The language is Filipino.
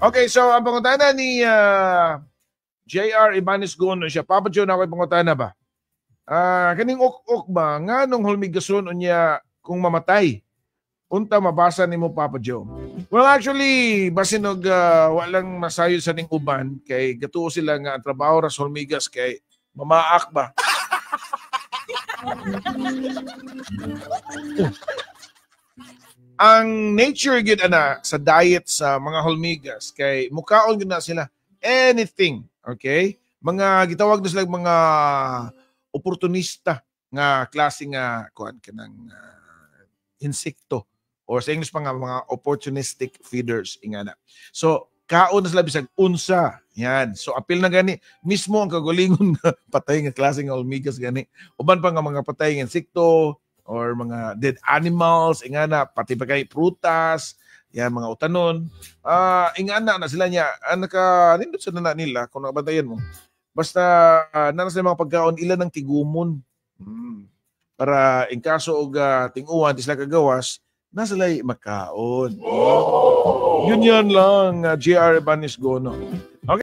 Okay, so ang pangutana ni J.R. Ibanez Gono siya. Papa Joe na ako'y pangutana ba? Kaning ok ba nga nung hulmigason unya kung mamatay? Unta mabasa nimo Papa Joe? Well, actually, basin og walang masayo sa ning uban kay gatuo sila nga ang trabaho ras hulmigas kay mamaak ba? Ang nature gid ana sa diet sa mga hulmigas kay mukaon gid na sila anything, okay? Mga gitawag na sila mga oportunista nga klase nga kuan kanang insekto or sa English pa nga mga opportunistic feeders ingana. So kaon na sila bisag unsa. Yan. So apil na gani mismo ang kagalingon nga patay nga klase nga hulmigas gani. Uban pa nga mga patay nga insekto or mga dead animals, ingana, pati pa kay prutas, yan, mga utanon. Ingana na sila niya, nindot sa na nila, kung nakabantayan mo. Basta, nanas na mga pagkaon, ilan ng tigumon. Para, in kaso og tinguan, di sila kagawas, na sila makaon. Yun yan lang, J.R. Ibanez Gono.